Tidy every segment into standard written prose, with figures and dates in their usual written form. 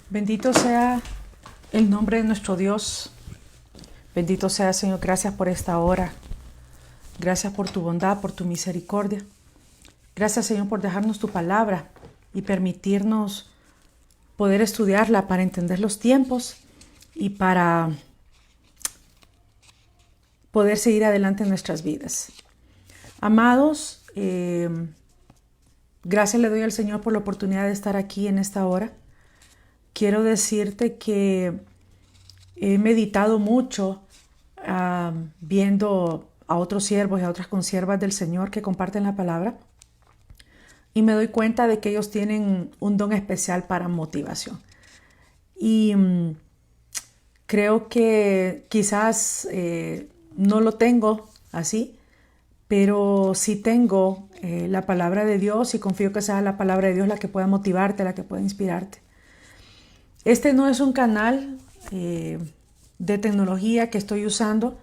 Bendito sea el nombre de nuestro Dios. Bendito sea, Señor. Gracias por esta hora. Gracias por tu bondad, por tu misericordia. Gracias, Señor, por dejarnos tu palabra y permitirnos poder estudiarla para entender los tiempos y para poder seguir adelante en nuestras vidas. Amados, gracias le doy al Señor por la oportunidad de estar aquí en esta hora. Quiero decirte que he meditado mucho viendo a otros siervos y a otras consiervas del Señor que comparten la palabra y me doy cuenta de que ellos tienen un don especial para motivación. Y creo que quizás no lo tengo así, pero sí tengo la palabra de Dios y confío que sea la palabra de Dios la que pueda motivarte, la que pueda inspirarte. Este no es un canal de tecnología que estoy usando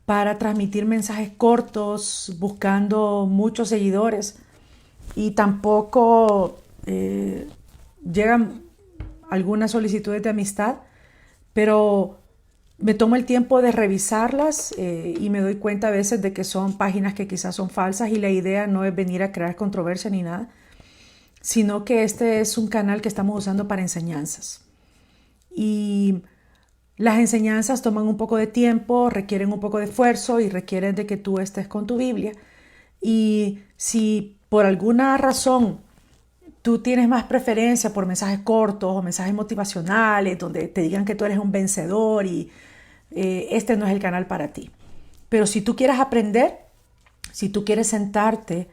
para transmitir mensajes cortos buscando muchos seguidores y tampoco llegan algunas solicitudes de amistad, pero me tomo el tiempo de revisarlas y me doy cuenta a veces de que son páginas que quizás son falsas y la idea no es venir a crear controversia ni nada, sino que este es un canal que estamos usando para enseñanzas. Y las enseñanzas toman un poco de tiempo, requieren un poco de esfuerzo y requieren de que tú estés con tu Biblia. Y si por alguna razón tú tienes más preferencia por mensajes cortos o mensajes motivacionales donde te digan que tú eres un vencedor y este no es el canal para ti. Pero si tú quieres aprender, si tú quieres sentarte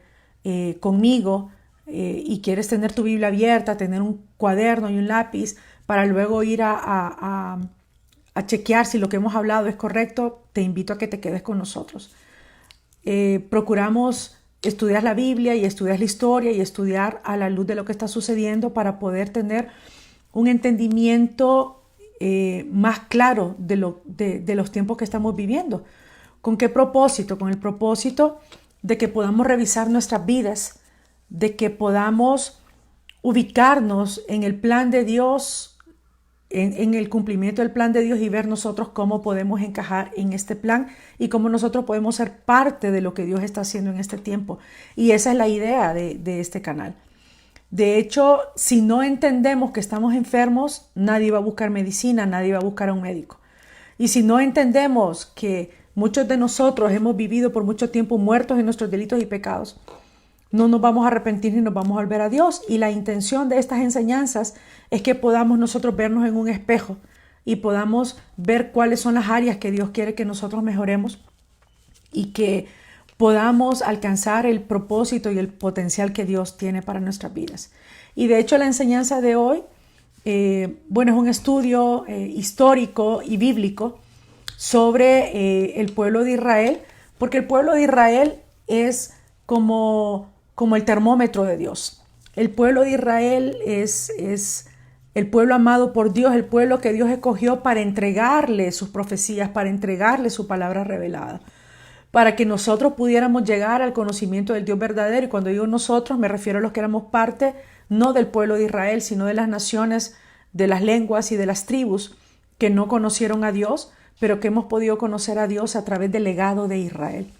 conmigo y quieres tener tu Biblia abierta, tener un cuaderno y un lápiz para luego ir a chequear si lo que hemos hablado es correcto, te invito a que te quedes con nosotros. Procuramos estudiar la Biblia y estudiar la historia y estudiar a la luz de lo que está sucediendo para poder tener un entendimiento más claro de los tiempos que estamos viviendo. ¿Con qué propósito? Con el propósito de que podamos revisar nuestras vidas, de que podamos ubicarnos en el plan de Dios, en el cumplimiento del plan de Dios y ver nosotros cómo podemos encajar en este plan y cómo nosotros podemos ser parte de lo que Dios está haciendo en este tiempo. Y esa es la idea de este canal. De hecho, si no entendemos que estamos enfermos, nadie va a buscar medicina, nadie va a buscar a un médico. Y si no entendemos que muchos de nosotros hemos vivido por mucho tiempo muertos en nuestros delitos y pecados, no nos vamos a arrepentir ni nos vamos a volver a Dios. Y la intención de estas enseñanzas es que podamos nosotros vernos en un espejo y podamos ver cuáles son las áreas que Dios quiere que nosotros mejoremos y que podamos alcanzar el propósito y el potencial que Dios tiene para nuestras vidas. Y de hecho la enseñanza de hoy, es un estudio histórico y bíblico sobre el pueblo de Israel, porque el pueblo de Israel es como el termómetro de Dios. El pueblo de Israel es el pueblo amado por Dios, el pueblo que Dios escogió para entregarle sus profecías, para entregarle su palabra revelada, para que nosotros pudiéramos llegar al conocimiento del Dios verdadero. Y cuando digo nosotros, me refiero a los que éramos parte, no del pueblo de Israel, sino de las naciones, de las lenguas y de las tribus que no conocieron a Dios, pero que hemos podido conocer a Dios a través del legado de Israel.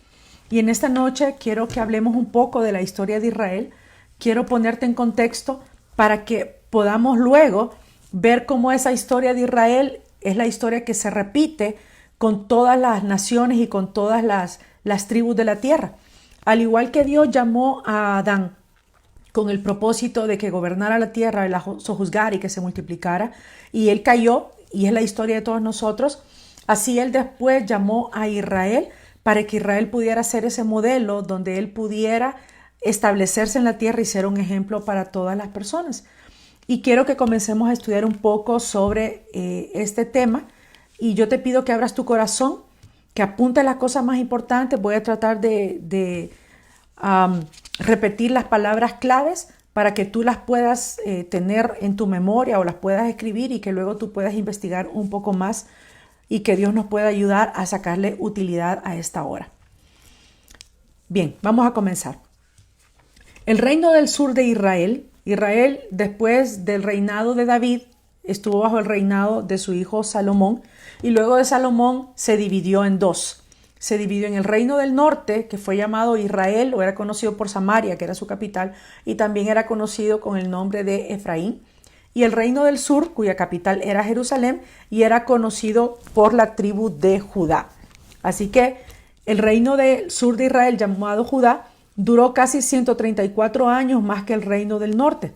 Y en esta noche quiero que hablemos un poco de la historia de Israel. Quiero ponerte en contexto para que podamos luego ver cómo esa historia de Israel es la historia que se repite con todas las naciones y con todas las tribus de la tierra. Al igual que Dios llamó a Adán con el propósito de que gobernara la tierra, la sojuzgara y que se multiplicara, y él cayó, y es la historia de todos nosotros, así él después llamó a Israel para que Israel pudiera ser ese modelo donde él pudiera establecerse en la tierra y ser un ejemplo para todas las personas. Y quiero que comencemos a estudiar un poco sobre este tema y yo te pido que abras tu corazón, que apuntes las cosas más importantes. Voy a tratar de repetir las palabras claves para que tú las puedas tener en tu memoria o las puedas escribir y que luego tú puedas investigar un poco más y que Dios nos pueda ayudar a sacarle utilidad a esta hora. Bien, vamos a comenzar. El reino del sur de Israel, después del reinado de David, estuvo bajo el reinado de su hijo Salomón, y luego de Salomón se dividió en dos. Se dividió en el reino del norte, que fue llamado Israel, o era conocido por Samaria, que era su capital, y también era conocido con el nombre de Efraín, y el reino del sur, cuya capital era Jerusalén, y era conocido por la tribu de Judá. Así que el reino del sur de Israel, llamado Judá, duró casi 134 años más que el reino del norte.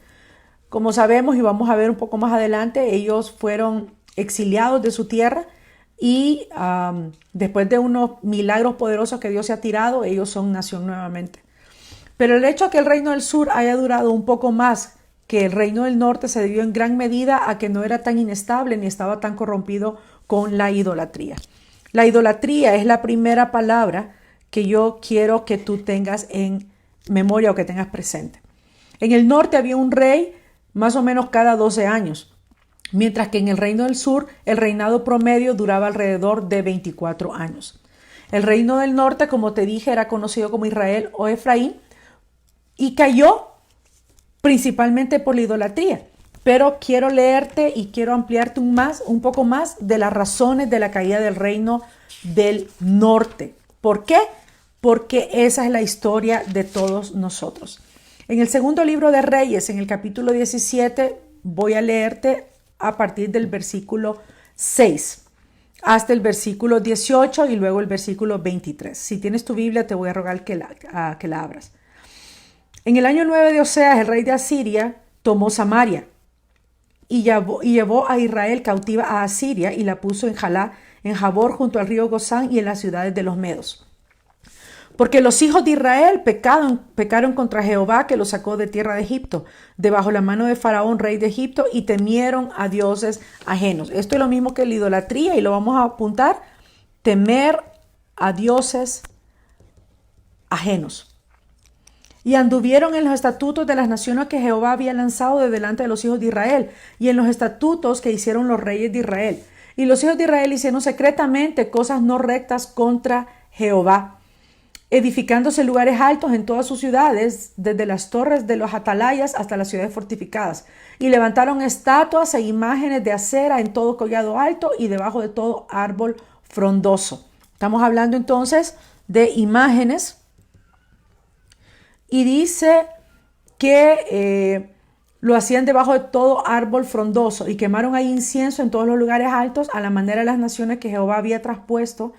Como sabemos, y vamos a ver un poco más adelante, ellos fueron exiliados de su tierra, y después de unos milagros poderosos que Dios se ha tirado, ellos son nación nuevamente. Pero el hecho de que el reino del sur haya durado un poco más que el reino del norte se debió en gran medida a que no era tan inestable ni estaba tan corrompido con la idolatría. La idolatría es la primera palabra que yo quiero que tú tengas en memoria o que tengas presente. En el norte había un rey más o menos cada 12 años. Mientras que en el reino del sur el reinado promedio duraba alrededor de 24 años. El reino del norte, como te dije, era conocido como Israel o Efraín y cayó principalmente por la idolatría. Pero quiero leerte y quiero ampliarte un poco más de las razones de la caída del reino del norte. ¿Por qué? Porque esa es la historia de todos nosotros. En el segundo libro de Reyes, en el capítulo 17, voy a leerte a partir del versículo 6 hasta el versículo 18 y luego el versículo 23. Si tienes tu Biblia, te voy a rogar que la abras. En el año 9 de Oseas, el rey de Asiria tomó Samaria y llevó a Israel cautiva a Asiria y la puso en Jalá, en Jabor, junto al río Gozán y en las ciudades de los Medos. Porque los hijos de Israel pecaron contra Jehová, que los sacó de tierra de Egipto, debajo la mano de Faraón, rey de Egipto, y temieron a dioses ajenos. Esto es lo mismo que la idolatría, y lo vamos a apuntar: temer a dioses ajenos. Y anduvieron en los estatutos de las naciones que Jehová había lanzado de delante de los hijos de Israel, y en los estatutos que hicieron los reyes de Israel. Y los hijos de Israel hicieron secretamente cosas no rectas contra Jehová, edificándose lugares altos en todas sus ciudades, desde las torres de los atalayas hasta las ciudades fortificadas. Y levantaron estatuas e imágenes de acera en todo collado alto y debajo de todo árbol frondoso. Estamos hablando entonces de imágenes. Y dice que lo hacían debajo de todo árbol frondoso y quemaron ahí incienso en todos los lugares altos a la manera de las naciones que Jehová había traspuesto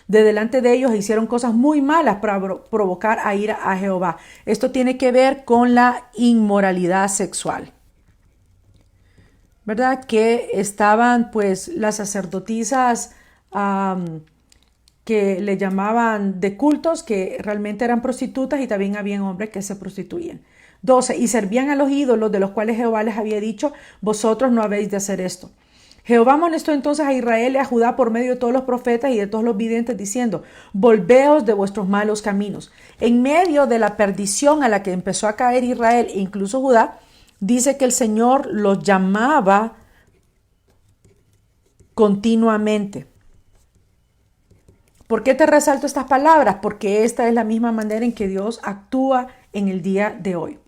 de delante de ellos, e hicieron cosas muy malas para provocar a ira a Jehová. Esto tiene que ver con la inmoralidad sexual, ¿verdad? Que estaban pues las sacerdotisas que le llamaban de cultos, que realmente eran prostitutas, y también habían hombres que se prostituían. 12. Y servían a los ídolos de los cuales Jehová les había dicho: vosotros no habéis de hacer esto. Jehová amonestó entonces a Israel y a Judá por medio de todos los profetas y de todos los videntes, diciendo: volveos de vuestros malos caminos. En medio de la perdición a la que empezó a caer Israel e incluso Judá, dice que el Señor los llamaba continuamente. ¿Por qué te resalto estas palabras? Porque esta es la misma manera en que Dios actúa en el día de hoy.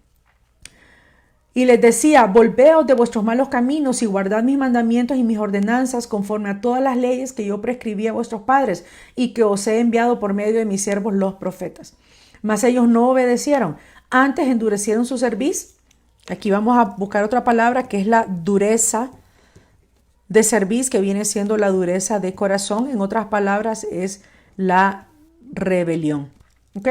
Y les decía: volveos de vuestros malos caminos y guardad mis mandamientos y mis ordenanzas conforme a todas las leyes que yo prescribí a vuestros padres y que os he enviado por medio de mis siervos los profetas. Mas ellos no obedecieron, antes endurecieron su cerviz. Aquí vamos a buscar otra palabra que es la dureza de cerviz, que viene siendo la dureza de corazón. En otras palabras, es la rebelión. ¿Ok?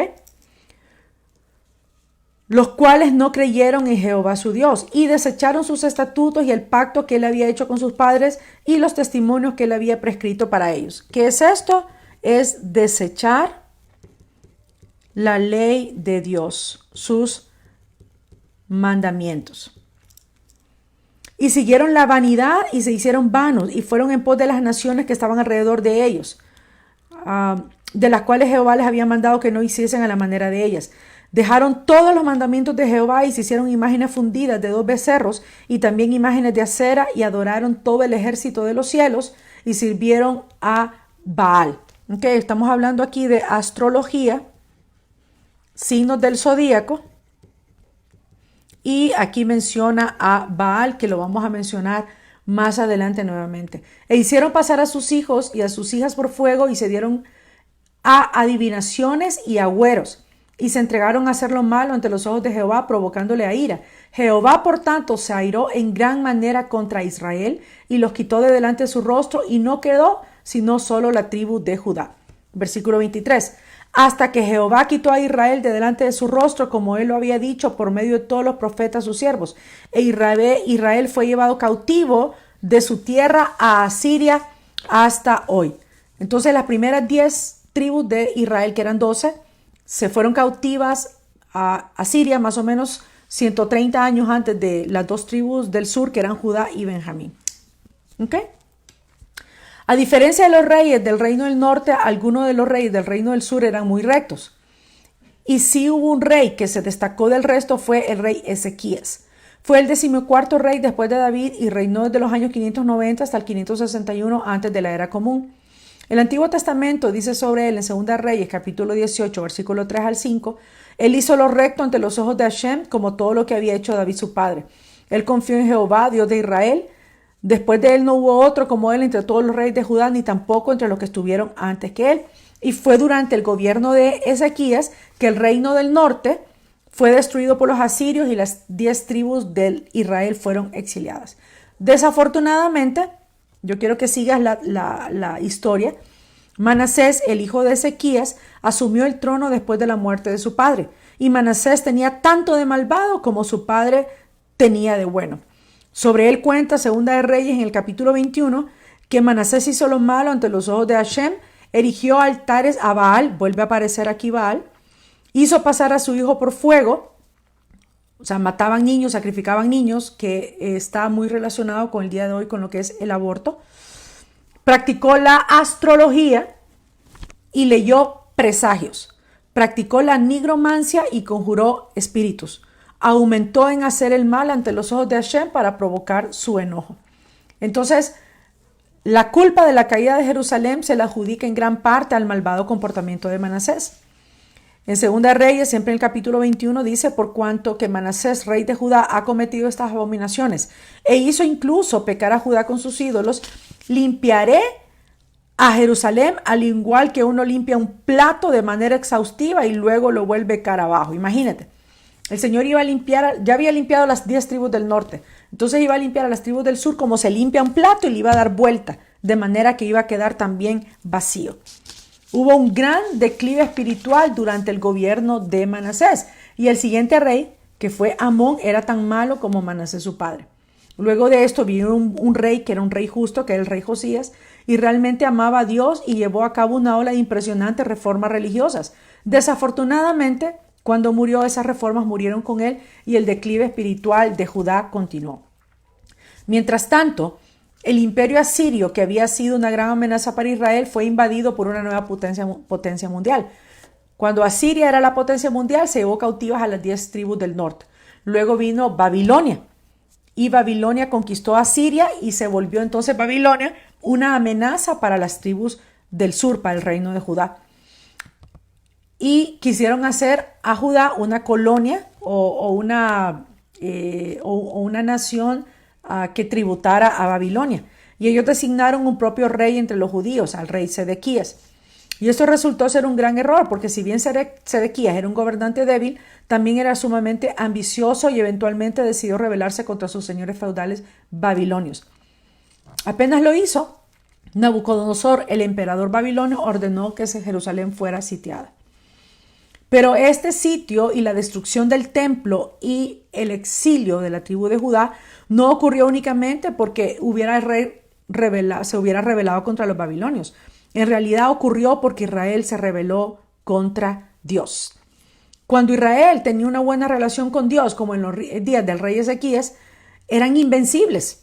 Los cuales no creyeron en Jehová su Dios y desecharon sus estatutos y el pacto que él había hecho con sus padres y los testimonios que él había prescrito para ellos. ¿Qué es esto? Es desechar la ley de Dios, sus mandamientos. Y siguieron la vanidad y se hicieron vanos y fueron en pos de las naciones que estaban alrededor de ellos, de las cuales Jehová les había mandado que no hiciesen a la manera de ellas. Dejaron todos los mandamientos de Jehová y se hicieron imágenes fundidas de 2 becerros y también imágenes de acera, y adoraron todo el ejército de los cielos y sirvieron a Baal. Okay, estamos hablando aquí de astrología, signos del zodíaco, y aquí menciona a Baal, que lo vamos a mencionar más adelante nuevamente. E hicieron pasar a sus hijos y a sus hijas por fuego y se dieron a adivinaciones y agüeros y se entregaron a hacer lo malo ante los ojos de Jehová, provocándole a ira. Jehová, por tanto, se airó en gran manera contra Israel y los quitó de delante de su rostro y no quedó sino solo la tribu de Judá. Versículo 23. Hasta que Jehová quitó a Israel de delante de su rostro, como él lo había dicho por medio de todos los profetas sus siervos. E Israel fue llevado cautivo de su tierra a Asiria hasta hoy. Entonces las primeras 10 tribus de Israel, que eran 12, se fueron cautivas a Asiria más o menos 130 años antes de las 2 tribus del sur, que eran Judá y Benjamín. ¿Ok? A diferencia de los reyes del reino del norte, algunos de los reyes del reino del sur eran muy rectos. Y sí hubo un rey que se destacó del resto, fue el rey Ezequías. Fue el 14º rey después de David y reinó desde los años 590 hasta el 561 antes de la era común. El Antiguo Testamento dice sobre él en 2 Reyes, capítulo 18, versículo 3 al 5, él hizo lo recto ante los ojos de Hashem, como todo lo que había hecho David su padre. Él confió en Jehová, Dios de Israel. Después de él no hubo otro como él entre todos los reyes de Judá, ni tampoco entre los que estuvieron antes que él. Y fue durante el gobierno de Ezequías que el reino del norte fue destruido por los asirios y las 10 tribus de Israel fueron exiliadas. Desafortunadamente, yo quiero que sigas la historia. Manasés, el hijo de Ezequías, asumió el trono después de la muerte de su padre. Y Manasés tenía tanto de malvado como su padre tenía de bueno. Sobre él cuenta 2 de Reyes en el capítulo 21 que Manasés hizo lo malo ante los ojos de Hashem, erigió altares a Baal, vuelve a aparecer aquí Baal, hizo pasar a su hijo por fuego, o sea, mataban niños, sacrificaban niños, que está muy relacionado con el día de hoy con lo que es el aborto. Practicó la astrología y leyó presagios. Practicó la nigromancia y conjuró espíritus. Aumentó en hacer el mal ante los ojos de Hashem para provocar su enojo. Entonces, la culpa de la caída de Jerusalén se la adjudica en gran parte al malvado comportamiento de Manasés. En 2 Reyes, siempre en el capítulo 21, dice: por cuanto que Manasés, rey de Judá, ha cometido estas abominaciones e hizo incluso pecar a Judá con sus ídolos, limpiaré a Jerusalén al igual que uno limpia un plato de manera exhaustiva y luego lo vuelve cara abajo. Imagínate. El Señor iba a limpiar, ya había limpiado las 10 tribus del norte, entonces iba a limpiar a las tribus del sur como se limpia un plato y le iba a dar vuelta, de manera que iba a quedar también vacío. Hubo un gran declive espiritual durante el gobierno de Manasés, y el siguiente rey, que fue Amón, era tan malo como Manasés su padre. Luego de esto vino un rey que era un rey justo, que era el rey Josías, y realmente amaba a Dios y llevó a cabo una ola de impresionantes reformas religiosas. Desafortunadamente, cuando murió, esas reformas murieron con él y el declive espiritual de Judá continuó. Mientras tanto, el imperio asirio, que había sido una gran amenaza para Israel, fue invadido por una nueva potencia mundial. Cuando Asiria era la potencia mundial, se llevó cautivas a las 10 tribus del norte. Luego vino Babilonia, y Babilonia conquistó a Siria y se volvió entonces Babilonia una amenaza para las tribus del sur, para el reino de Judá. Y quisieron hacer a Judá una colonia o una nación que tributara a Babilonia. Y ellos designaron un propio rey entre los judíos, al rey Sedequías. Y esto resultó ser un gran error, porque si bien Sedequías era un gobernante débil, también era sumamente ambicioso y eventualmente decidió rebelarse contra sus señores feudales babilonios. Apenas lo hizo, Nabucodonosor, el emperador babilonio, ordenó que Jerusalén fuera sitiada. Pero este sitio y la destrucción del templo y el exilio de la tribu de Judá no ocurrió únicamente porque se hubiera rebelado contra los babilonios. En realidad ocurrió porque Israel se rebeló contra Dios. Cuando Israel tenía una buena relación con Dios, como en los días del rey Ezequías, eran invencibles.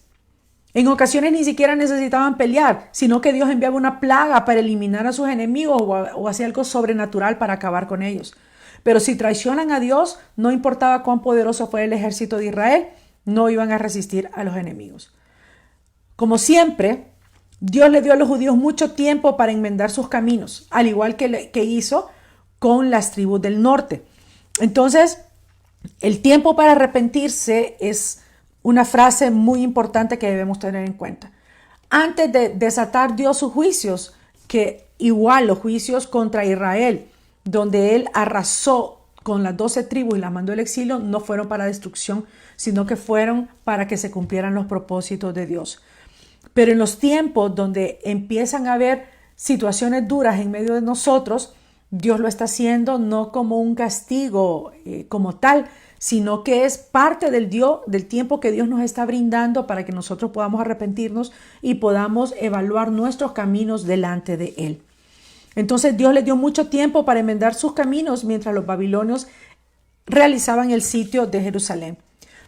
En ocasiones ni siquiera necesitaban pelear, sino que Dios enviaba una plaga para eliminar a sus enemigos o hacía algo sobrenatural para acabar con ellos. Pero si traicionan a Dios, no importaba cuán poderoso fuera el ejército de Israel, no iban a resistir a los enemigos. Como siempre, Dios le dio a los judíos mucho tiempo para enmendar sus caminos, al igual que hizo con las tribus del norte. Entonces, el tiempo para arrepentirse es una frase muy importante que debemos tener en cuenta. Antes de desatar Dios sus juicios, que igual los juicios contra Israel, donde él arrasó con las 12 tribus y las mandó al exilio, no fueron para destrucción, sino que fueron para que se cumplieran los propósitos de Dios. Pero en los tiempos donde empiezan a haber situaciones duras en medio de nosotros, Dios lo está haciendo no como un castigo como tal, sino que es parte del tiempo que Dios nos está brindando para que nosotros podamos arrepentirnos y podamos evaluar nuestros caminos delante de Él. Entonces Dios les dio mucho tiempo para enmendar sus caminos mientras los babilonios realizaban el sitio de Jerusalén.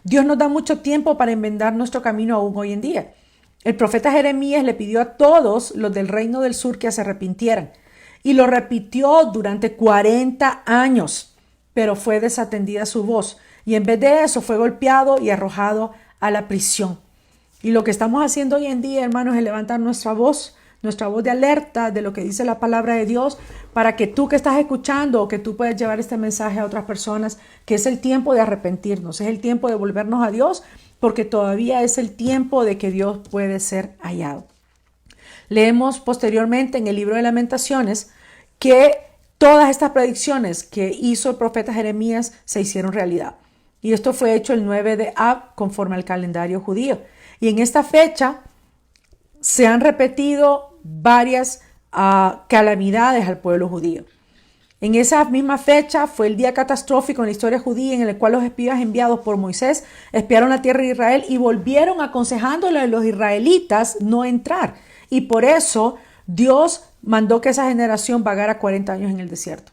Dios nos da mucho tiempo para enmendar nuestro camino aún hoy en día. El profeta Jeremías le pidió a todos los del reino del sur que se arrepintieran y lo repitió durante 40 años, pero fue desatendida su voz y en vez de eso fue golpeado y arrojado a la prisión. Y lo que estamos haciendo hoy en día, hermanos, es levantar nuestra voz de alerta de lo que dice la palabra de Dios, para que tú que estás escuchando o que tú puedas llevar este mensaje a otras personas, que es el tiempo de arrepentirnos, es el tiempo de volvernos a Dios, porque todavía es el tiempo de que Dios puede ser hallado. Leemos posteriormente en el libro de Lamentaciones que todas estas predicciones que hizo el profeta Jeremías se hicieron realidad. Y esto fue hecho el 9 de Ab conforme al calendario judío. Y en esta fecha se han repetido varias calamidades al pueblo judío. En esa misma fecha fue el día catastrófico en la historia judía en el cual los espías enviados por Moisés espiaron la tierra de Israel y volvieron aconsejándole a los israelitas no entrar. Y por eso Dios mandó que esa generación vagara 40 años en el desierto.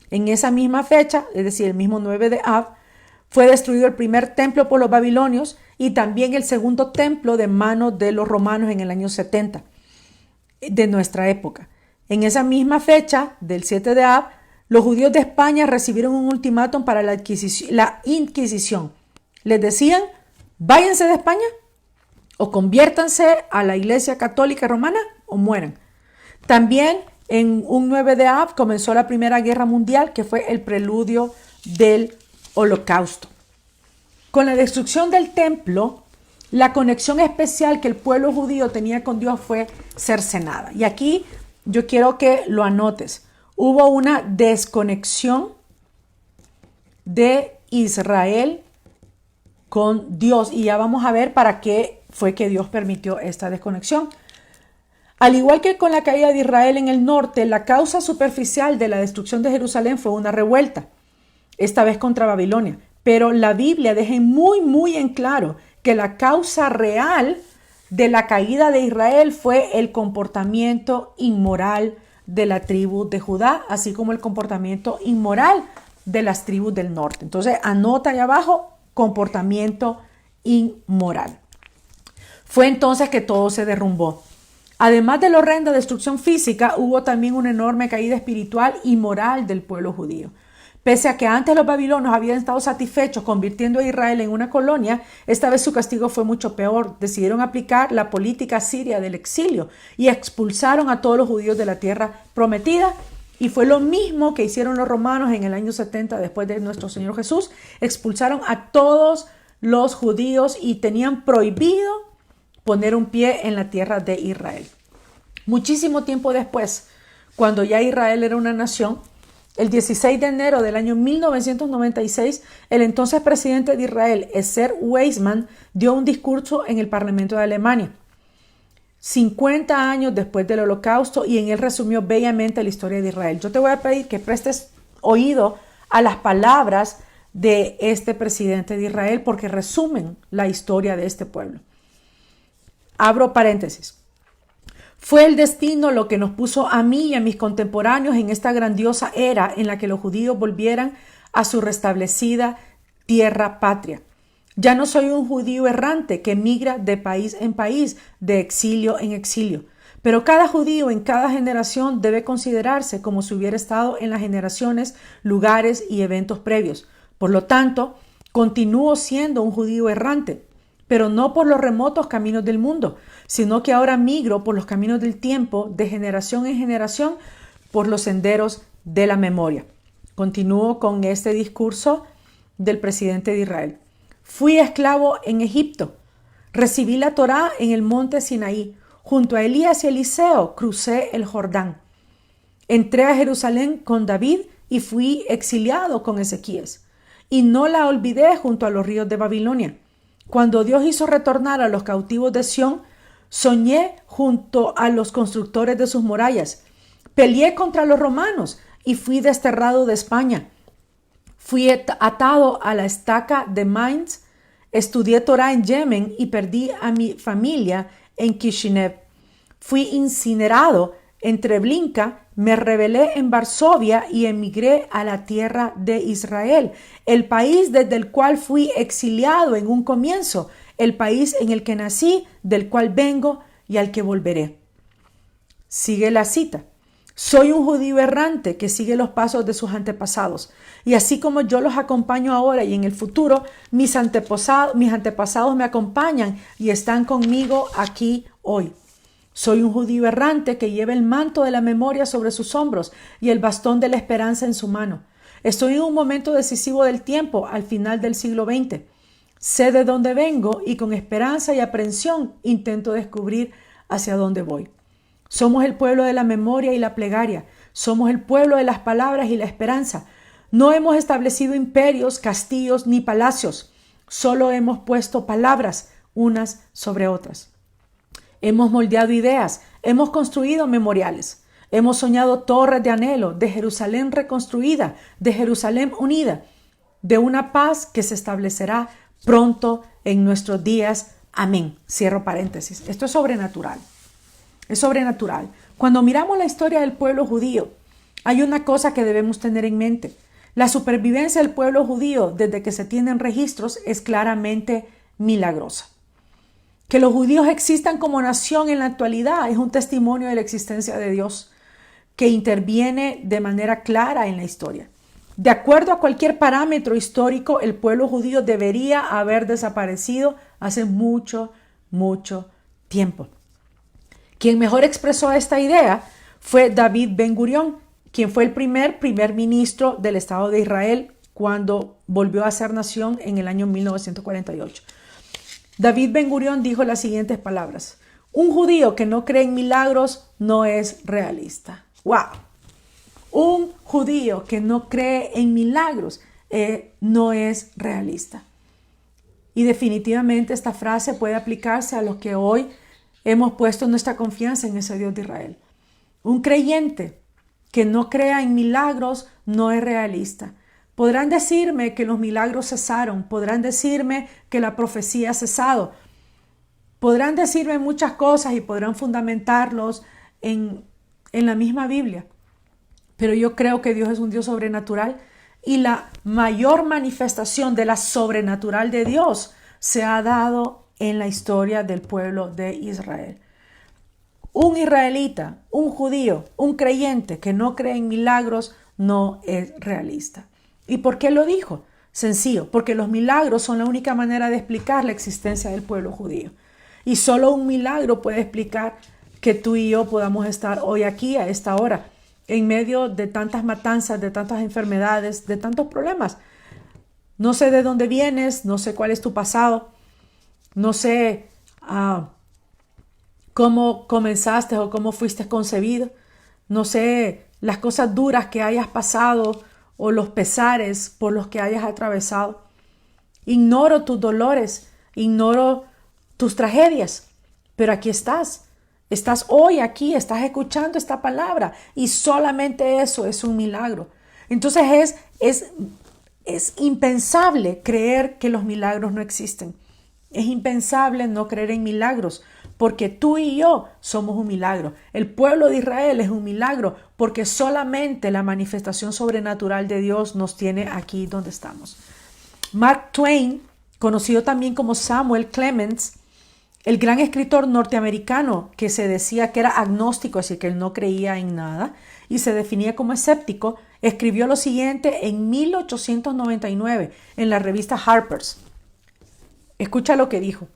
En esa misma fecha, es decir, el mismo 9 de Av, fue destruido el primer templo por los babilonios y también el segundo templo de manos de los romanos en el año 70 de nuestra época. En esa misma fecha, del 7 de Av, los judíos de España recibieron un ultimátum para la Inquisición. Les decían, váyanse de España o conviértanse a la Iglesia Católica Romana o mueran. También en un 9 de Av comenzó la Primera Guerra Mundial, que fue el preludio del Holocausto. Con la destrucción del templo, la conexión especial que el pueblo judío tenía con Dios fue cercenada. Y aquí yo quiero que lo anotes. Hubo una desconexión de Israel con Dios. Y ya vamos a ver para qué fue que Dios permitió esta desconexión. Al igual que con la caída de Israel en el norte, la causa superficial de la destrucción de Jerusalén fue una revuelta, esta vez contra Babilonia. Pero la Biblia deja muy en claro que la causa real de la caída de Israel fue el comportamiento inmoral de la tribu de Judá, así como el comportamiento inmoral de las tribus del norte. Entonces, anota ahí abajo, comportamiento inmoral. Fue entonces que todo se derrumbó. Además de la horrenda destrucción física, hubo también una enorme caída espiritual y moral del pueblo judío. Pese a que antes los babilonios habían estado satisfechos convirtiendo a Israel en una colonia, esta vez su castigo fue mucho peor. Decidieron aplicar la política siria del exilio y expulsaron a todos los judíos de la tierra prometida. Y fue lo mismo que hicieron los romanos en el año 70 después de nuestro Señor Jesús. Expulsaron a todos los judíos y tenían prohibido poner un pie en la tierra de Israel. Muchísimo tiempo después, cuando ya Israel era una nación, el 16 de enero del año 1996, el entonces presidente de Israel, Ezer Weizmann, dio un discurso en el Parlamento de Alemania, 50 años después del Holocausto, y en él resumió bellamente la historia de Israel. Yo te voy a pedir que prestes oído a las palabras de este presidente de Israel porque resumen la historia de este pueblo. Abro paréntesis. Fue el destino lo que nos puso a mí y a mis contemporáneos en esta grandiosa era en la que los judíos volvieran a su restablecida tierra patria. Ya no soy un judío errante que migra de país en país, de exilio en exilio. Pero cada judío en cada generación debe considerarse como si hubiera estado en las generaciones, lugares y eventos previos. Por lo tanto, continúo siendo un judío errante, pero no por los remotos caminos del mundo, sino que ahora migro por los caminos del tiempo, de generación en generación, por los senderos de la memoria. Continúo con este discurso del presidente de Israel. Fui esclavo en Egipto. Recibí la Torá en el monte Sinaí. Junto a Elías y Eliseo crucé el Jordán. Entré a Jerusalén con David y fui exiliado con Ezequías. Y no la olvidé junto a los ríos de Babilonia. Cuando Dios hizo retornar a los cautivos de Sión, soñé junto a los constructores de sus murallas. Peleé contra los romanos y fui desterrado de España. Fui atado a la estaca de Mainz, estudié Torá en Yemen y perdí a mi familia en Kishinev. Fui incinerado en Treblinka, me rebelé en Varsovia y emigré a la tierra de Israel, el país desde el cual fui exiliado en un comienzo, el país en el que nací, del cual vengo y al que volveré. Sigue la cita. Soy un judío errante que sigue los pasos de sus antepasados. Y así como yo los acompaño ahora y en el futuro, mis antepasados me acompañan y están conmigo aquí hoy. Soy un judío errante que lleva el manto de la memoria sobre sus hombros y el bastón de la esperanza en su mano. Estoy en un momento decisivo del tiempo, al final del siglo XX. Sé de dónde vengo y con esperanza y aprensión intento descubrir hacia dónde voy. Somos el pueblo de la memoria y la plegaria. Somos el pueblo de las palabras y la esperanza. No hemos establecido imperios, castillos ni palacios. Solo hemos puesto palabras unas sobre otras. Hemos moldeado ideas. Hemos construido memoriales. Hemos soñado torres de anhelo, de Jerusalén reconstruida, de Jerusalén unida, de una paz que se establecerá pronto en nuestros días. Amén. Cierro paréntesis. Esto es sobrenatural. Es sobrenatural. Cuando miramos la historia del pueblo judío, hay una cosa que debemos tener en mente. La supervivencia del pueblo judío desde que se tienen registros es claramente milagrosa. Que los judíos existan como nación en la actualidad es un testimonio de la existencia de Dios que interviene de manera clara en la historia. De acuerdo a cualquier parámetro histórico, el pueblo judío debería haber desaparecido hace mucho, mucho tiempo. Quien mejor expresó esta idea fue David Ben-Gurión, quien fue el primer ministro del Estado de Israel cuando volvió a ser nación en el año 1948. David Ben-Gurión dijo las siguientes palabras: un judío que no cree en milagros no es realista. ¡Wow! Un judío que no cree en milagros no es realista. Y definitivamente esta frase puede aplicarse a los que hoy hemos puesto nuestra confianza en ese Dios de Israel. Un creyente que no crea en milagros no es realista. Podrán decirme que los milagros cesaron, podrán decirme que la profecía ha cesado, podrán decirme muchas cosas y podrán fundamentarlos en la misma Biblia. Pero yo creo que Dios es un Dios sobrenatural y la mayor manifestación de la sobrenatural de Dios se ha dado en la historia del pueblo de Israel. Un israelita, un judío, un creyente que no cree en milagros no es realista. ¿Y por qué lo dijo? Sencillo, porque los milagros son la única manera de explicar la existencia del pueblo judío. Y solo un milagro puede explicar que tú y yo podamos estar hoy aquí a esta hora, en medio de tantas matanzas, de tantas enfermedades, de tantos problemas. No sé de dónde vienes, no sé cuál es tu pasado, no sé cómo comenzaste o cómo fuiste concebido, no sé las cosas duras que hayas pasado o los pesares por los que hayas atravesado. Ignoro tus dolores, ignoro tus tragedias, pero aquí estás. Estás hoy aquí, estás escuchando esta palabra y solamente eso es un milagro. Entonces es impensable creer que los milagros no existen. Es impensable no creer en milagros porque tú y yo somos un milagro. El pueblo de Israel es un milagro porque solamente la manifestación sobrenatural de Dios nos tiene aquí donde estamos. Mark Twain, conocido también como Samuel Clemens, el gran escritor norteamericano que se decía que era agnóstico, así que él no creía en nada, y se definía como escéptico, escribió lo siguiente en 1899 en la revista Harper's. Escucha lo que dijo.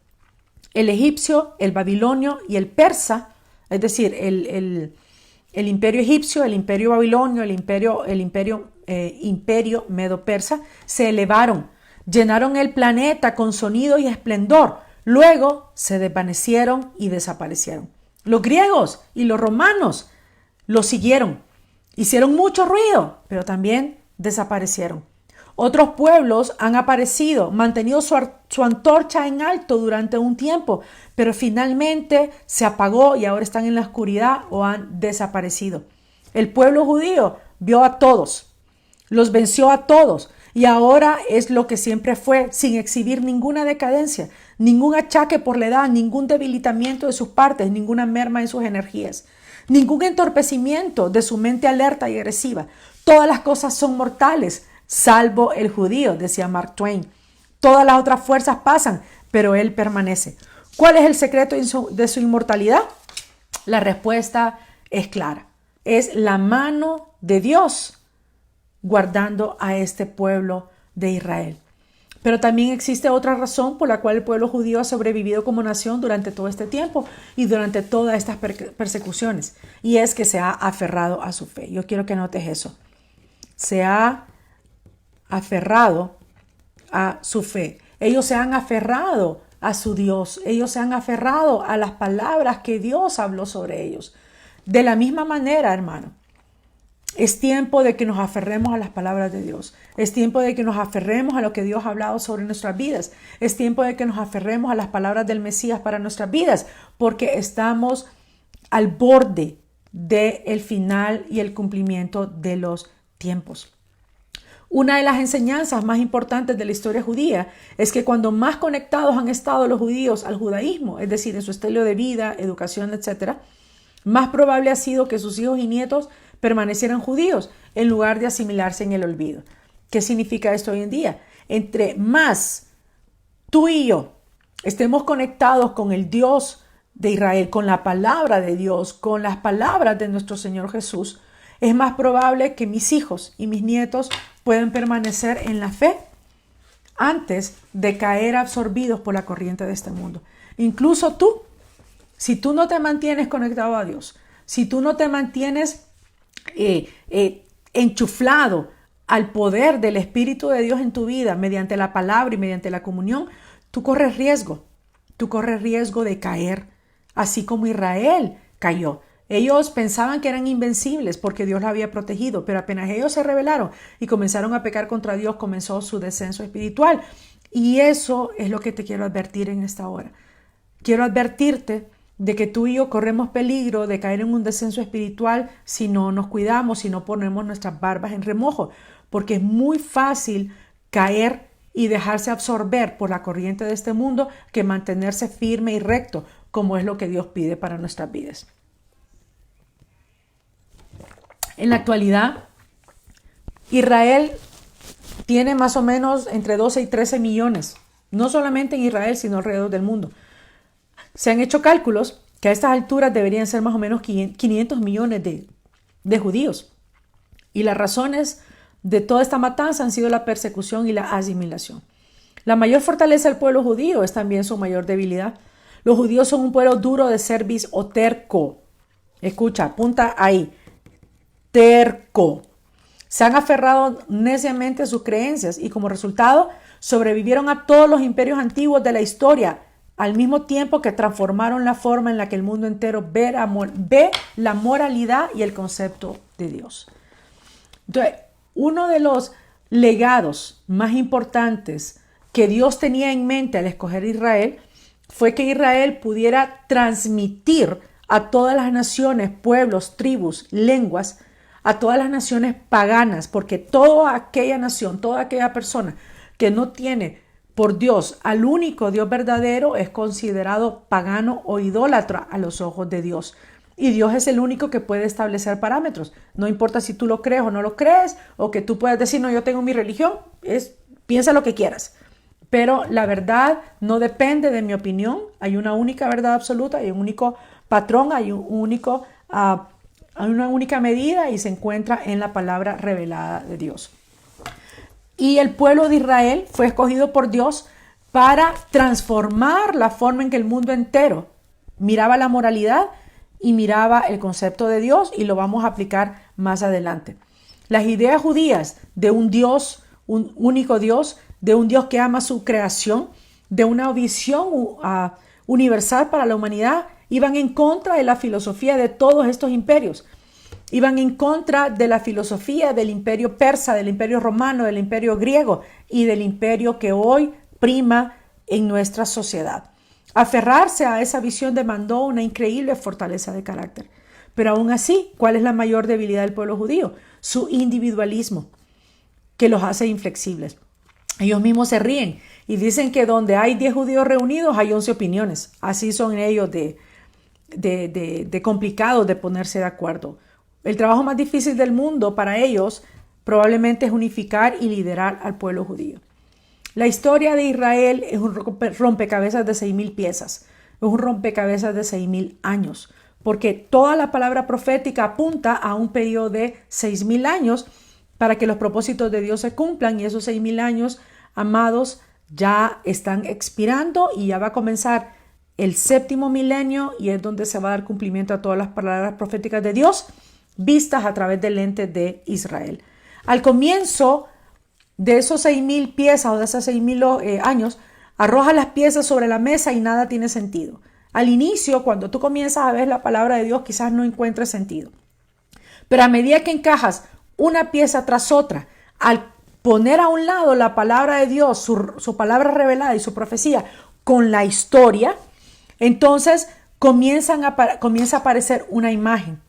El egipcio, el babilonio y el persa, es decir, el imperio egipcio, el imperio babilonio, el imperio medo-persa, se elevaron. llenaron el planeta con sonido y esplendor. Luego se desvanecieron y desaparecieron. Los griegos y los romanos los siguieron. Hicieron mucho ruido, pero también desaparecieron. Otros pueblos han aparecido, mantenido su antorcha en alto durante un tiempo, pero finalmente se apagó y ahora están en la oscuridad o han desaparecido. El pueblo judío vio a todos, los venció a todos y ahora es lo que siempre fue, sin exhibir ninguna decadencia, ningún achaque por la edad, ningún debilitamiento de sus partes, ninguna merma en sus energías, ningún entorpecimiento de su mente alerta y agresiva. Todas las cosas son mortales, salvo el judío, decía Mark Twain. Todas las otras fuerzas pasan, pero él permanece. ¿Cuál es el secreto de su inmortalidad? La respuesta es clara. Es la mano de Dios guardando a este pueblo de Israel. Pero también existe otra razón por la cual el pueblo judío ha sobrevivido como nación durante todo este tiempo y durante todas estas persecuciones. Y es que se ha aferrado a su fe. Yo quiero que notes eso. Se ha aferrado a su fe. Ellos se han aferrado a su Dios. Ellos se han aferrado a las palabras que Dios habló sobre ellos. De la misma manera, hermano, es tiempo de que nos aferremos a las palabras de Dios. Es tiempo de que nos aferremos a lo que Dios ha hablado sobre nuestras vidas. Es tiempo de que nos aferremos a las palabras del Mesías para nuestras vidas, porque estamos al borde del final y el cumplimiento de los tiempos. Una de las enseñanzas más importantes de la historia judía es que cuando más conectados han estado los judíos al judaísmo, es decir, en su estilo de vida, educación, etc., más probable ha sido que sus hijos y nietos permanecieran judíos en lugar de asimilarse en el olvido. ¿Qué significa esto hoy en día? Entre más tú y yo estemos conectados con el Dios de Israel, con la palabra de Dios, con las palabras de nuestro Señor Jesús, es más probable que mis hijos y mis nietos puedan permanecer en la fe antes de caer absorbidos por la corriente de este mundo. Incluso tú, si tú no te mantienes conectado a Dios, si tú no te mantienes enchuflado al poder del Espíritu de Dios en tu vida mediante la palabra y mediante la comunión, tú corres riesgo de caer, así como Israel cayó. Ellos pensaban que eran invencibles porque Dios los había protegido, pero apenas ellos se rebelaron y comenzaron a pecar contra Dios, comenzó su descenso espiritual. Y eso es lo que te quiero advertir en esta hora. Quiero advertirte de que tú y yo corremos peligro de caer en un descenso espiritual si no nos cuidamos, si no ponemos nuestras barbas en remojo, porque es muy fácil caer y dejarse absorber por la corriente de este mundo que mantenerse firme y recto, como es lo que Dios pide para nuestras vidas. En la actualidad, Israel tiene más o menos entre 12 y 13 millones, no solamente en Israel, sino alrededor del mundo. Se han hecho cálculos que a estas alturas deberían ser más o menos 500 millones de judíos. Y las razones de toda esta matanza han sido la persecución y la asimilación. La mayor fortaleza del pueblo judío es también su mayor debilidad. Los judíos son un pueblo duro de cerviz o terco. Escucha, apunta ahí. Terco. Se han aferrado neciamente a sus creencias y como resultado sobrevivieron a todos los imperios antiguos de la historia, al mismo tiempo que transformaron la forma en la que el mundo entero ve la moralidad y el concepto de Dios. Entonces, uno de los legados más importantes que Dios tenía en mente al escoger a Israel fue que Israel pudiera transmitir a todas las naciones, pueblos, tribus, lenguas, a todas las naciones paganas, porque toda aquella nación, toda aquella persona que no tiene por Dios al único Dios verdadero es considerado pagano o idólatra a los ojos de Dios. Y Dios es el único que puede establecer parámetros. No importa si tú lo crees o no lo crees, o que tú puedas decir, no, yo tengo mi religión, piensa lo que quieras. Pero la verdad no depende de mi opinión. Hay una única verdad absoluta, hay un único patrón, hay una única medida y se encuentra en la palabra revelada de Dios. Y el pueblo de Israel fue escogido por Dios para transformar la forma en que el mundo entero miraba la moralidad y miraba el concepto de Dios, y lo vamos a aplicar más adelante. Las ideas judías de un Dios, un único Dios, de un Dios que ama su creación, de una visión universal para la humanidad, iban en contra de la filosofía de todos estos imperios. Iban en contra de la filosofía del imperio persa, del imperio romano, del imperio griego y del imperio que hoy prima en nuestra sociedad. Aferrarse a esa visión demandó una increíble fortaleza de carácter. Pero aún así, ¿cuál es la mayor debilidad del pueblo judío? Su individualismo, que los hace inflexibles. Ellos mismos se ríen y dicen que donde hay 10 judíos reunidos hay 11 opiniones. Así son ellos de complicados de ponerse de acuerdo. El trabajo más difícil del mundo para ellos probablemente es unificar y liderar al pueblo judío. La historia de Israel es un rompecabezas de 6,000 piezas. Es un rompecabezas de 6,000 años. Porque toda la palabra profética apunta a un periodo de 6,000 años para que los propósitos de Dios se cumplan. Y esos 6,000 años, amados, ya están expirando y ya va a comenzar el 7º milenio y es donde se va a dar cumplimiento a todas las palabras proféticas de Dios vistas a través del lente de Israel. Al comienzo de esos 6,000 piezas o de esos 6,000 años, arroja las piezas sobre la mesa y nada tiene sentido. Al inicio, cuando tú comienzas a ver la palabra de Dios, quizás no encuentres sentido. Pero a medida que encajas una pieza tras otra, al poner a un lado la palabra de Dios, su palabra revelada y su profecía con la historia, entonces comienza a aparecer una imagen.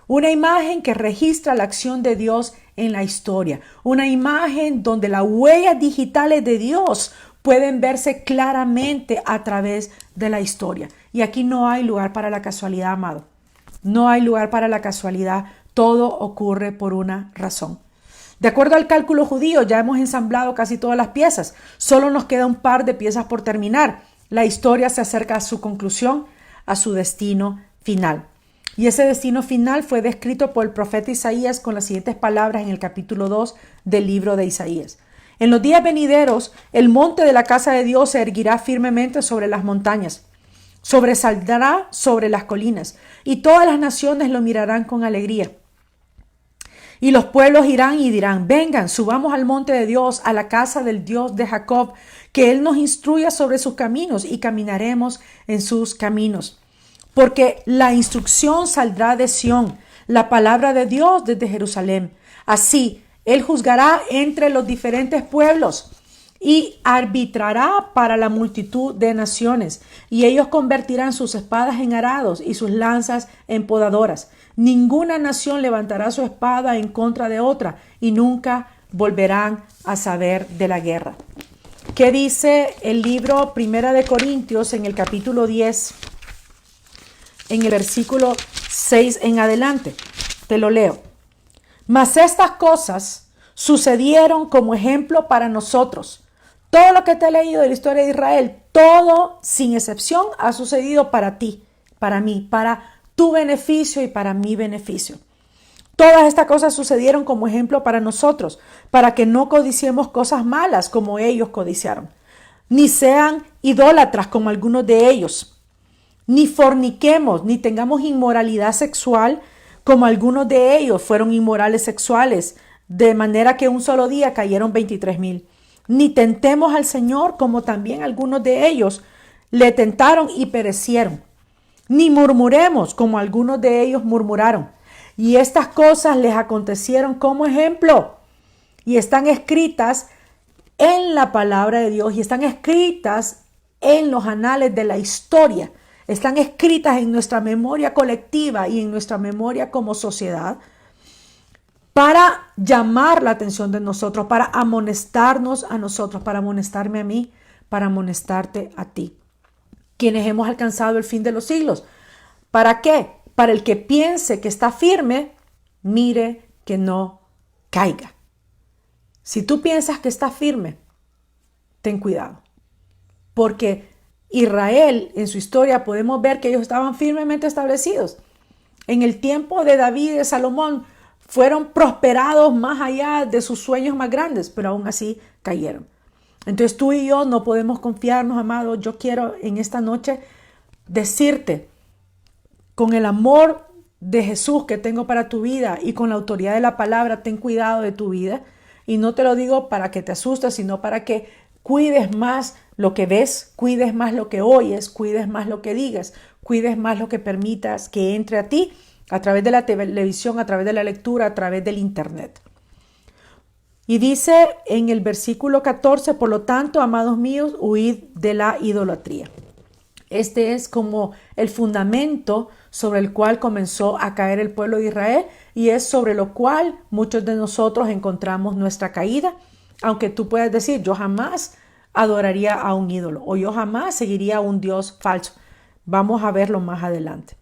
Una imagen que registra la acción de Dios en la historia. Una imagen donde las huellas digitales de Dios pueden verse claramente a través de la historia. Y aquí no hay lugar para la casualidad, amado. No hay lugar para la casualidad. Todo ocurre por una razón. De acuerdo al cálculo judío, ya hemos ensamblado casi todas las piezas. Solo nos queda un par de piezas por terminar. La historia se acerca a su conclusión, a su destino final. Y ese destino final fue descrito por el profeta Isaías con las siguientes palabras en el capítulo 2 del libro de Isaías. En los días venideros, el monte de la casa de Dios se erguirá firmemente sobre las montañas, sobresaldrá sobre las colinas, y todas las naciones lo mirarán con alegría. Y los pueblos irán y dirán: vengan, subamos al monte de Dios, a la casa del Dios de Jacob, que Él nos instruya sobre sus caminos y caminaremos en sus caminos. Porque la instrucción saldrá de Sión, la palabra de Dios desde Jerusalén. Así, Él juzgará entre los diferentes pueblos y arbitrará para la multitud de naciones. Y ellos convertirán sus espadas en arados y sus lanzas en podadoras. Ninguna nación levantará su espada en contra de otra y nunca volverán a saber de la guerra. ¿Qué dice el libro Primera de Corintios en el capítulo 10? En el versículo 6 en adelante, te lo leo. Mas estas cosas sucedieron como ejemplo para nosotros. Todo lo que te he leído de la historia de Israel, todo sin excepción ha sucedido para ti, para mí, para tu beneficio y para mi beneficio. Todas estas cosas sucedieron como ejemplo para nosotros, para que no codiciemos cosas malas como ellos codiciaron, ni sean idólatras como algunos de ellos, ni forniquemos, ni tengamos inmoralidad sexual como algunos de ellos fueron inmorales sexuales, de manera que un solo día cayeron 23,000. Ni tentemos al Señor como también algunos de ellos le tentaron y perecieron. Ni murmuremos como algunos de ellos murmuraron. Y estas cosas les acontecieron como ejemplo y están escritas en la palabra de Dios y están escritas en los anales de la historia. Están escritas en nuestra memoria colectiva y en nuestra memoria como sociedad para llamar la atención de nosotros, para amonestarnos a nosotros, para amonestarme a mí, para amonestarte a ti, quienes hemos alcanzado el fin de los siglos. ¿Para qué? Para el que piense que está firme, mire que no caiga. Si tú piensas que está firme, ten cuidado, porque Israel, en su historia, podemos ver que ellos estaban firmemente establecidos. En el tiempo de David y de Salomón, fueron prosperados más allá de sus sueños más grandes, pero aún así cayeron. Entonces tú y yo no podemos confiarnos, amados. Yo quiero en esta noche decirte, con el amor de Jesús que tengo para tu vida y con la autoridad de la palabra, ten cuidado de tu vida. Y no te lo digo para que te asustes, sino para que cuides más lo que ves, cuides más lo que oyes, cuides más lo que digas, cuides más lo que permitas que entre a ti a través de la televisión, a través de la lectura, a través del internet. Y dice en el versículo 14, por lo tanto, amados míos, huid de la idolatría. Este es como el fundamento sobre el cual comenzó a caer el pueblo de Israel y es sobre lo cual muchos de nosotros encontramos nuestra caída. Aunque tú puedas decir, yo jamás adoraría a un ídolo o yo jamás seguiría a un Dios falso. Vamos a verlo más adelante.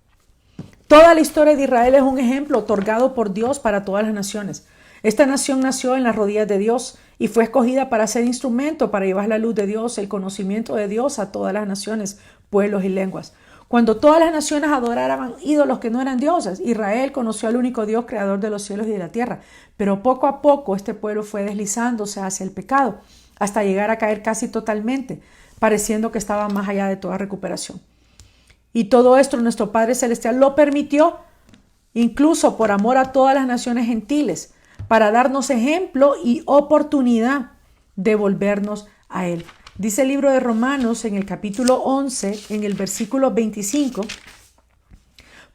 Toda la historia de Israel es un ejemplo otorgado por Dios para todas las naciones. Esta nación nació en las rodillas de Dios y fue escogida para ser instrumento para llevar la luz de Dios, el conocimiento de Dios a todas las naciones, pueblos y lenguas. Cuando todas las naciones adoraban ídolos que no eran dioses, Israel conoció al único Dios creador de los cielos y de la tierra. Pero poco a poco este pueblo fue deslizándose hacia el pecado, hasta llegar a caer casi totalmente, pareciendo que estaba más allá de toda recuperación. Y todo esto nuestro Padre Celestial lo permitió, incluso por amor a todas las naciones gentiles, para darnos ejemplo y oportunidad de volvernos a Él. Dice el libro de Romanos en el capítulo 11, en el versículo 25,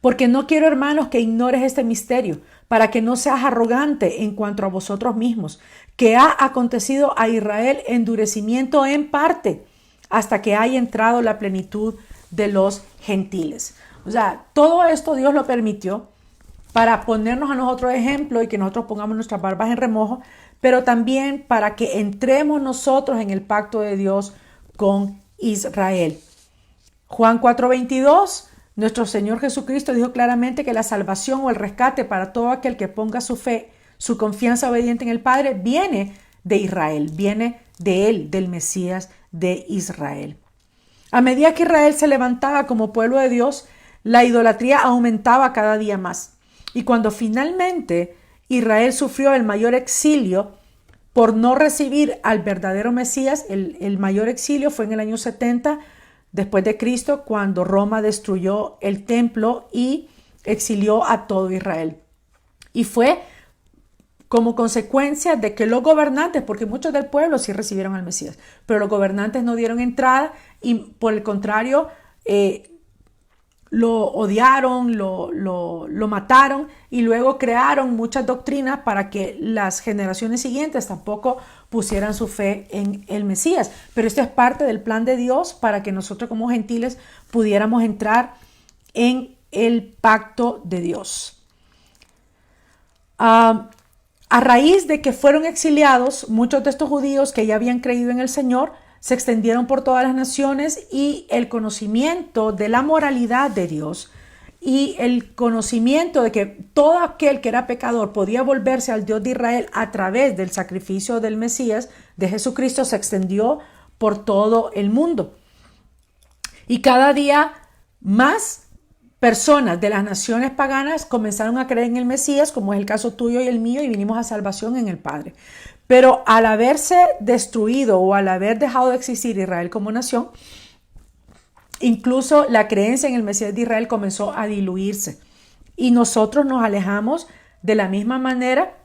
porque no quiero, hermanos, que ignores este misterio, para que no seas arrogante en cuanto a vosotros mismos, que ha acontecido a Israel endurecimiento en parte, hasta que haya entrado la plenitud de los gentiles. O sea, todo esto Dios lo permitió para ponernos a nosotros ejemplo y que nosotros pongamos nuestras barbas en remojo, pero también para que entremos nosotros en el pacto de Dios con Israel. Juan 4:22, nuestro Señor Jesucristo dijo claramente que la salvación o el rescate para todo aquel que ponga su fe, su confianza obediente en el Padre, viene de Israel, viene de Él, del Mesías de Israel. A medida que Israel se levantaba como pueblo de Dios, la idolatría aumentaba cada día más. Y cuando finalmente Israel sufrió el mayor exilio por no recibir al verdadero Mesías, el mayor exilio fue en el año 70 después de Cristo, cuando Roma destruyó el templo y exilió a todo Israel. Y fue como consecuencia de que los gobernantes, porque muchos del pueblo sí recibieron al Mesías, pero los gobernantes no dieron entrada y por el contrario, lo odiaron, lo mataron y luego crearon muchas doctrinas para que las generaciones siguientes tampoco pusieran su fe en el Mesías. Pero esto es parte del plan de Dios para que nosotros como gentiles pudiéramos entrar en el pacto de Dios. A raíz de que fueron exiliados, muchos de estos judíos que ya habían creído en el Señor se extendieron por todas las naciones y el conocimiento de la moralidad de Dios y el conocimiento de que todo aquel que era pecador podía volverse al Dios de Israel a través del sacrificio del Mesías, de Jesucristo, se extendió por todo el mundo. Y cada día más personas de las naciones paganas comenzaron a creer en el Mesías, como es el caso tuyo y el mío, y vinimos a salvación en el Padre. Pero al haberse destruido o al haber dejado de existir Israel como nación, incluso la creencia en el Mesías de Israel comenzó a diluirse. Y nosotros nos alejamos de la misma manera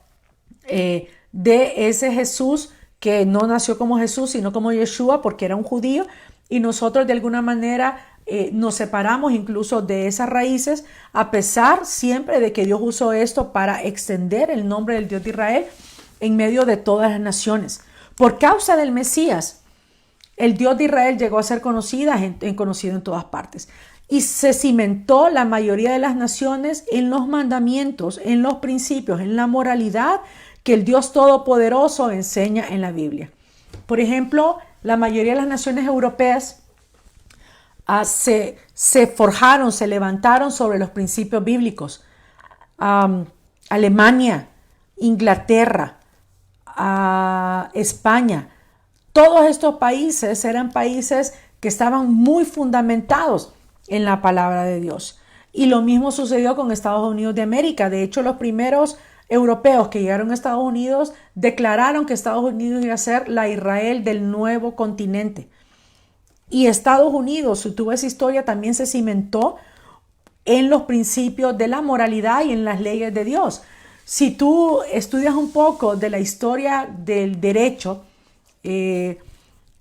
de ese Jesús que no nació como Jesús, sino como Yeshua, porque era un judío. Y nosotros de alguna manera nos separamos incluso de esas raíces, a pesar siempre de que Dios usó esto para extender el nombre del Dios de Israel en medio de todas las naciones. Por causa del Mesías, el Dios de Israel llegó a ser conocido en todas partes. Y se cimentó la mayoría de las naciones en los mandamientos, en los principios, en la moralidad que el Dios Todopoderoso enseña en la Biblia. Por ejemplo, la mayoría de las naciones europeas se forjaron, se levantaron sobre los principios bíblicos. Alemania, Inglaterra, España, todos estos países eran países que estaban muy fundamentados en la palabra de Dios. Y lo mismo sucedió con Estados Unidos de América. De hecho, los primeros europeos que llegaron a Estados Unidos declararon que Estados Unidos iba a ser la Israel del nuevo continente. Y Estados Unidos, si tú ves historia, también se cimentó en los principios de la moralidad y en las leyes de Dios. Si tú estudias un poco de la historia del derecho, de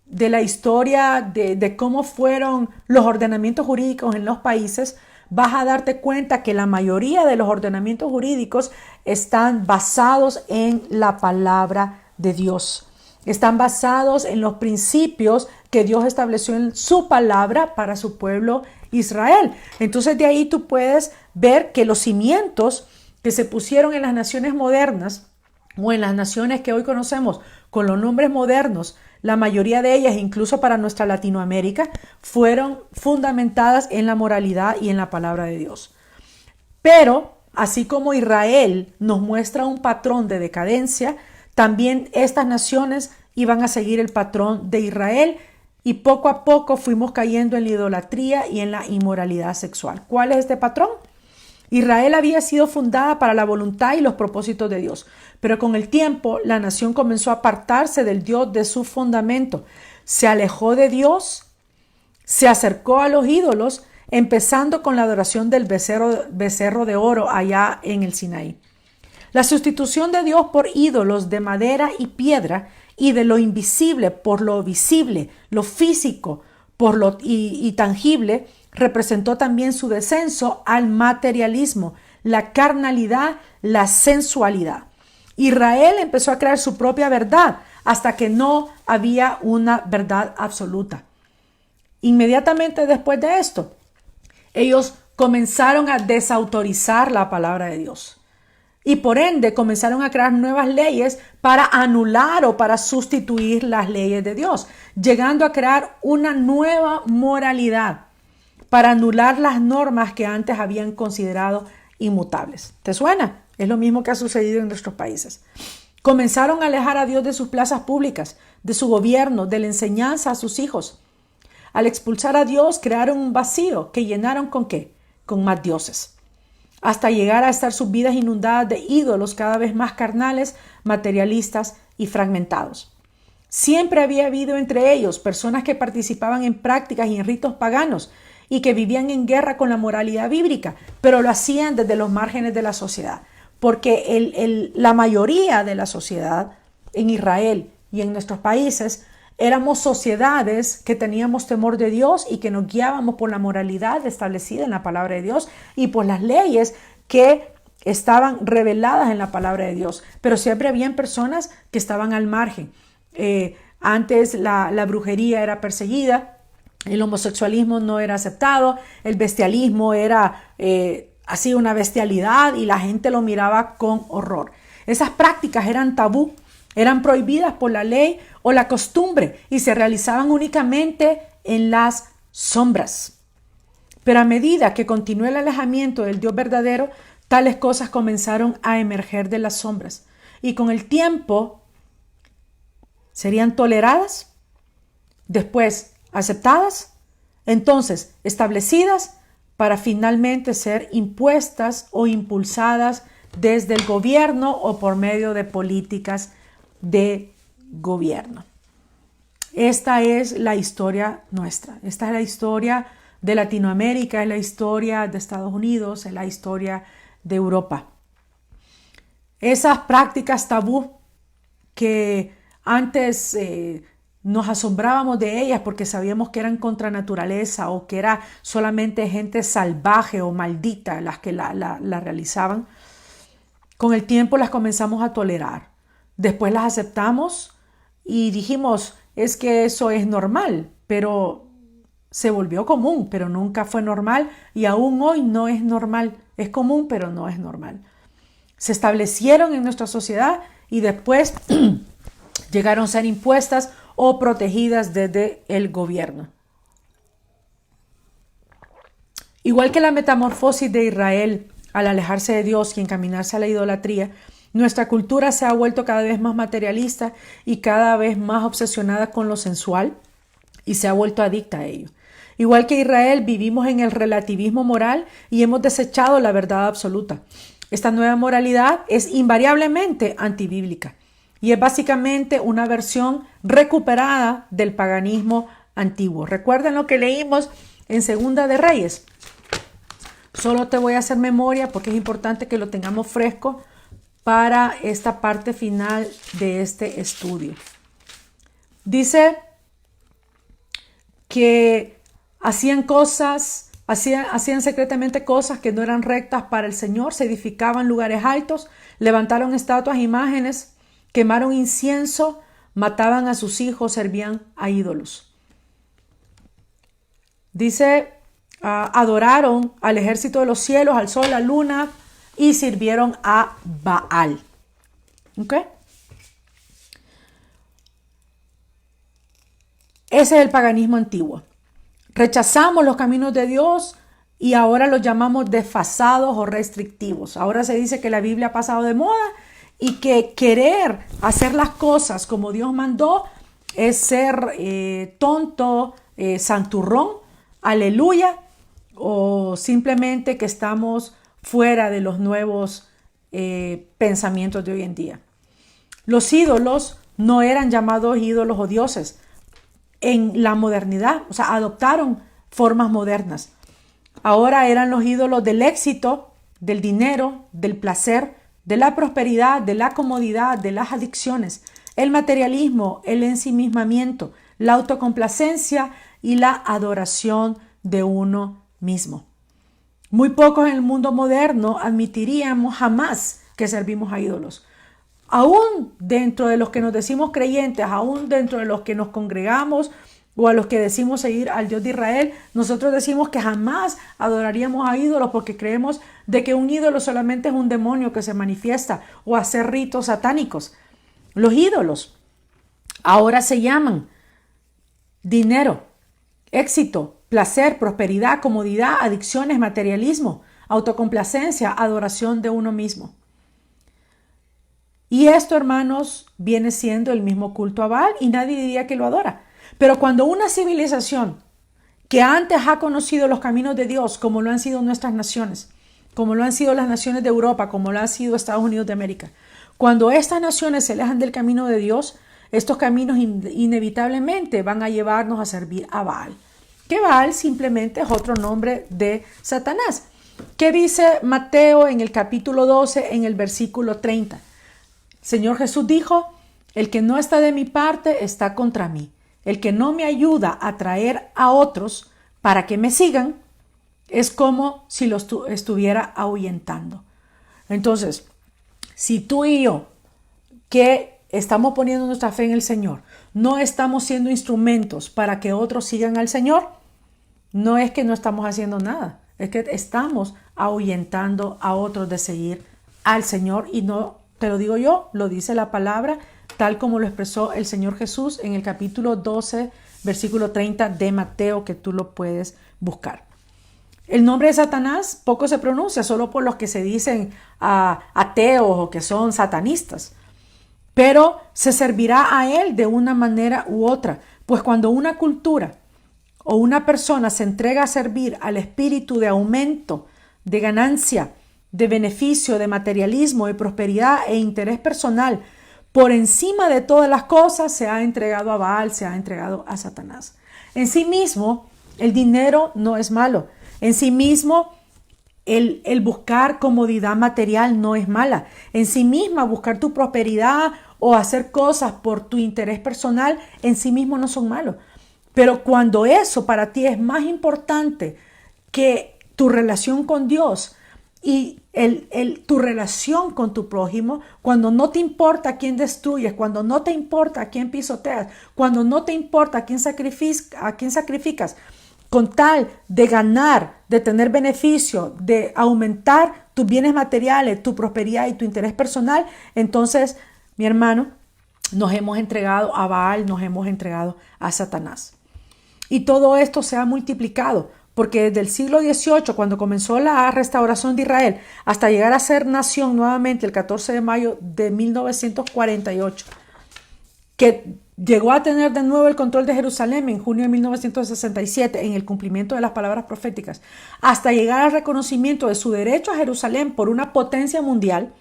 la historia de cómo fueron los ordenamientos jurídicos en los países, vas a darte cuenta que la mayoría de los ordenamientos jurídicos están basados en la palabra de Dios. Están basados en los principios que Dios estableció en su palabra para su pueblo Israel. Entonces de ahí tú puedes ver que los cimientos que se pusieron en las naciones modernas o en las naciones que hoy conocemos con los nombres modernos, la mayoría de ellas, incluso para nuestra Latinoamérica, fueron fundamentadas en la moralidad y en la palabra de Dios. Pero, así como Israel nos muestra un patrón de decadencia, también estas naciones iban a seguir el patrón de Israel y poco a poco fuimos cayendo en la idolatría y en la inmoralidad sexual. ¿Cuál es este patrón? Israel había sido fundada para la voluntad y los propósitos de Dios, pero con el tiempo la nación comenzó a apartarse del Dios de su fundamento. Se alejó de Dios, se acercó a los ídolos, empezando con la adoración del becerro de oro allá en el Sinaí. La sustitución de Dios por ídolos de madera y piedra y de lo invisible por lo visible, lo físico por lo tangible, representó también su descenso al materialismo, la carnalidad, la sensualidad. Israel empezó a crear su propia verdad hasta que no había una verdad absoluta. Inmediatamente después de esto, ellos comenzaron a desautorizar la palabra de Dios. Y por ende comenzaron a crear nuevas leyes para anular o para sustituir las leyes de Dios, llegando a crear una nueva moralidad para anular las normas que antes habían considerado inmutables. ¿Te suena? Es lo mismo que ha sucedido en nuestros países. Comenzaron a alejar a Dios de sus plazas públicas, de su gobierno, de la enseñanza a sus hijos. Al expulsar a Dios, crearon un vacío que llenaron ¿con qué? Con más dioses, hasta llegar a estar sus vidas inundadas de ídolos cada vez más carnales, materialistas y fragmentados. Siempre había habido entre ellos personas que participaban en prácticas y en ritos paganos y que vivían en guerra con la moralidad bíblica, pero lo hacían desde los márgenes de la sociedad, porque la mayoría de la sociedad en Israel y en nuestros países éramos sociedades que teníamos temor de Dios y que nos guiábamos por la moralidad establecida en la palabra de Dios y por las leyes que estaban reveladas en la palabra de Dios. Pero siempre habían personas que estaban al margen. Antes la brujería era perseguida, el homosexualismo no era aceptado, el bestialismo era así una bestialidad y la gente lo miraba con horror. Esas prácticas eran tabú, eran prohibidas por la ley o la costumbre y se realizaban únicamente en las sombras. Pero a medida que continuó el alejamiento del Dios verdadero, tales cosas comenzaron a emerger de las sombras y con el tiempo serían toleradas, después aceptadas, entonces establecidas para finalmente ser impuestas o impulsadas desde el gobierno o por medio de políticas de gobierno. Esta es la historia nuestra, esta es la historia de Latinoamérica, es la historia de Estados Unidos, es la historia de Europa. Esas prácticas tabú que antes nos asombrábamos de ellas porque sabíamos que eran contra naturaleza o que era solamente gente salvaje o maldita las que la realizaban, con el tiempo las comenzamos a tolerar. Después las aceptamos y dijimos, es que eso es normal, pero se volvió común, pero nunca fue normal y aún hoy no es normal. Es común, pero no es normal. Se establecieron en nuestra sociedad y después llegaron a ser impuestas o protegidas desde el gobierno. Igual que la metamorfosis de Israel al alejarse de Dios y encaminarse a la idolatría, nuestra cultura se ha vuelto cada vez más materialista y cada vez más obsesionada con lo sensual y se ha vuelto adicta a ello. Igual que Israel, vivimos en el relativismo moral y hemos desechado la verdad absoluta. Esta nueva moralidad es invariablemente antibíblica y es básicamente una versión recuperada del paganismo antiguo. ¿Recuerdan lo que leímos en Segunda de Reyes? Solo te voy a hacer memoria porque es importante que lo tengamos fresco para esta parte final de este estudio. Dice que hacían secretamente cosas que no eran rectas para el Señor, se edificaban lugares altos, levantaron estatuas e imágenes, quemaron incienso, mataban a sus hijos, servían a ídolos. Dice, adoraron al ejército de los cielos, al sol, a la luna y sirvieron a Baal. ¿Ok? Ese es el paganismo antiguo. Rechazamos los caminos de Dios y ahora los llamamos desfasados o restrictivos. Ahora se dice que la Biblia ha pasado de moda y que querer hacer las cosas como Dios mandó es ser tonto, santurrón, aleluya, o simplemente que estamos fuera de los nuevos pensamientos de hoy en día. Los ídolos no eran llamados ídolos o dioses en la modernidad, o sea, adoptaron formas modernas. Ahora eran los ídolos del éxito, del dinero, del placer, de la prosperidad, de la comodidad, de las adicciones, el materialismo, el ensimismamiento, la autocomplacencia y la adoración de uno mismo. Muy pocos en el mundo moderno admitiríamos jamás que servimos a ídolos. Aún dentro de los que nos decimos creyentes, aún dentro de los que nos congregamos o a los que decimos seguir al Dios de Israel, nosotros decimos que jamás adoraríamos a ídolos porque creemos de que un ídolo solamente es un demonio que se manifiesta o hacer ritos satánicos. Los ídolos ahora se llaman dinero, éxito, placer, prosperidad, comodidad, adicciones, materialismo, autocomplacencia, adoración de uno mismo. Y esto, hermanos, viene siendo el mismo culto a Baal y nadie diría que lo adora. Pero cuando una civilización que antes ha conocido los caminos de Dios, como lo han sido nuestras naciones, como lo han sido las naciones de Europa, como lo han sido Estados Unidos de América, cuando estas naciones se alejan del camino de Dios, estos caminos inevitablemente van a llevarnos a servir a Baal. Que Baal simplemente es otro nombre de Satanás. ¿Qué dice Mateo en el capítulo 12, en el versículo 30? Señor Jesús dijo, el que no está de mi parte está contra mí. El que no me ayuda a traer a otros para que me sigan es como si los estuviera ahuyentando. Entonces, si tú y yo, que estamos poniendo nuestra fe en el Señor, no estamos siendo instrumentos para que otros sigan al Señor, no es que no estamos haciendo nada, es que estamos ahuyentando a otros de seguir al Señor y no te lo digo yo, lo dice la palabra, tal como lo expresó el Señor Jesús en el capítulo 12, versículo 30 de Mateo, que tú lo puedes buscar. El nombre de Satanás poco se pronuncia, solo por los que se dicen ateos o que son satanistas. Pero se servirá a él de una manera u otra, pues cuando una cultura o una persona se entrega a servir al espíritu de aumento, de ganancia, de beneficio, de materialismo, de prosperidad e interés personal, por encima de todas las cosas se ha entregado a Baal, se ha entregado a Satanás. En sí mismo, el dinero no es malo. En sí mismo, el buscar comodidad material no es mala. En sí misma, buscar tu prosperidad o hacer cosas por tu interés personal, en sí mismo no son malos. Pero cuando eso para ti es más importante que tu relación con Dios y tu relación con tu prójimo, cuando no te importa a quién destruyes, cuando no te importa a quién pisoteas, cuando no te importa a quién sacrificas, con tal de ganar, de tener beneficio, de aumentar tus bienes materiales, tu prosperidad y tu interés personal, entonces, mi hermano, nos hemos entregado a Baal, nos hemos entregado a Satanás. Y todo esto se ha multiplicado. Porque desde el siglo XVIII, cuando comenzó la restauración de Israel, hasta llegar a ser nación nuevamente el 14 de mayo de 1948, que llegó a tener de nuevo el control de Jerusalén en junio de 1967, en el cumplimiento de las palabras proféticas, hasta llegar al reconocimiento de su derecho a Jerusalén por una potencia mundial,